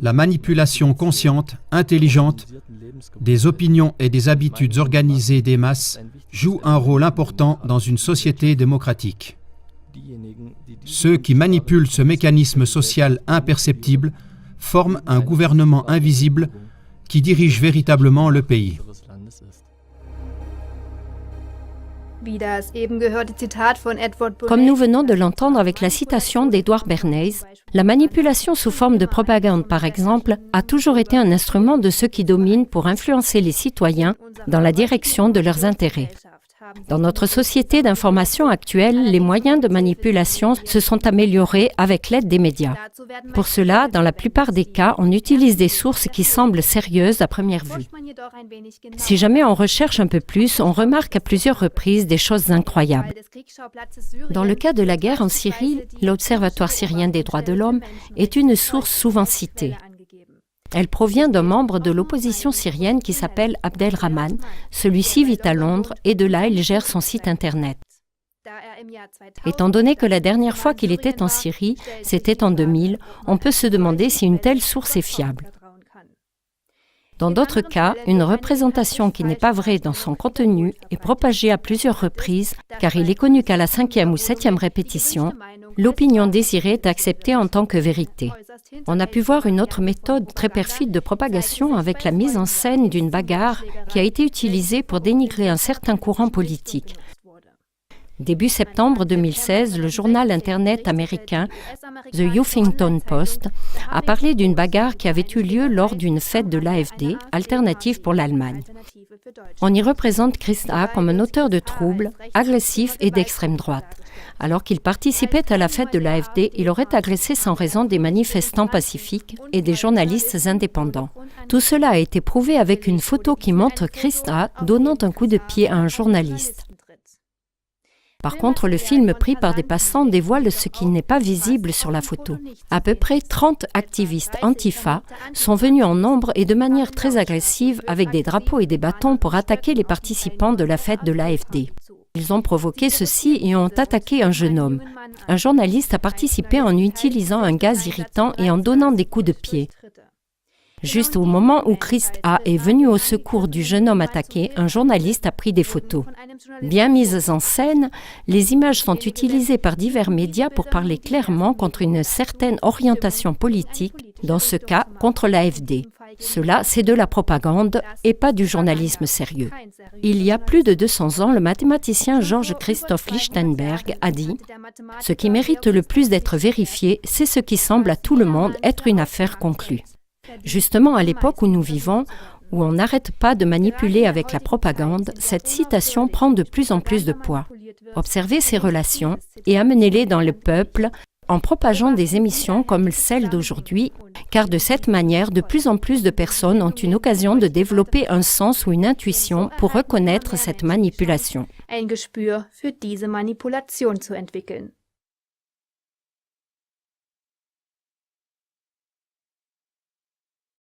La manipulation consciente, intelligente, des opinions et des habitudes organisées des masses joue un rôle important dans une société démocratique. Ceux qui manipulent ce mécanisme social imperceptible forment un gouvernement invisible qui dirige véritablement le pays. Comme nous venons de l'entendre avec la citation d'Edouard Bernays, la manipulation sous forme de propagande, par exemple, a toujours été un instrument de ceux qui dominent pour influencer les citoyens dans la direction de leurs intérêts. Dans notre société d'information actuelle, les moyens de manipulation se sont améliorés avec l'aide des médias. Pour cela, dans la plupart des cas, on utilise des sources qui semblent sérieuses à première vue. Si jamais on recherche un peu plus, on remarque à plusieurs reprises des choses incroyables. Dans le cas de la guerre en Syrie, l'Observatoire syrien des droits de l'homme est une source souvent citée. Elle provient d'un membre de l'opposition syrienne qui s'appelle Abdelrahman. Celui-ci vit à Londres et de là, il gère son site Internet. Étant donné que la dernière fois qu'il était en Syrie, c'était en 2000, on peut se demander si une telle source est fiable. Dans d'autres cas, une représentation qui n'est pas vraie dans son contenu est propagée à plusieurs reprises, car il est connu qu'à la 5e ou 7e répétition, l'opinion désirée est acceptée en tant que vérité. On a pu voir une autre méthode très perfide de propagation avec la mise en scène d'une bagarre qui a été utilisée pour dénigrer un certain courant politique. Début septembre 2016, le journal Internet américain The Huffington Post a parlé d'une bagarre qui avait eu lieu lors d'une fête de l'AfD, Alternative pour l'Allemagne. On y représente Christ A. comme un auteur de troubles, agressif et d'extrême droite. Alors qu'il participait à la fête de l'AfD, il aurait agressé sans raison des manifestants pacifiques et des journalistes indépendants. Tout cela a été prouvé avec une photo qui montre Christ A. donnant un coup de pied à un journaliste. Par contre, le film pris par des passants dévoile ce qui n'est pas visible sur la photo. À peu près 30 activistes Antifa sont venus en nombre et de manière très agressive avec des drapeaux et des bâtons pour attaquer les participants de la fête de l'AfD. Ils ont provoqué ceci et ont attaqué un jeune homme. Un journaliste a participé en utilisant un gaz irritant et en donnant des coups de pied. Juste au moment où Christ A. est venu au secours du jeune homme attaqué, un journaliste a pris des photos. Bien mises en scène, les images sont utilisées par divers médias pour parler clairement contre une certaine orientation politique, dans ce cas contre l'AfD. Cela, c'est de la propagande et pas du journalisme sérieux. Il y a plus de 200 ans, le mathématicien George Christoph Lichtenberg a dit « Ce qui mérite le plus d'être vérifié, c'est ce qui semble à tout le monde être une affaire conclue ». Justement, à l'époque où nous vivons, où on n'arrête pas de manipuler avec la propagande, cette citation prend de plus en plus de poids. Observez ces relations et amenez-les dans le peuple en propageant des émissions comme celle d'aujourd'hui, car de cette manière, de plus en plus de personnes ont une occasion de développer un sens ou une intuition pour reconnaître cette manipulation. Ein Gespür für diese Manipulation zu entwickeln.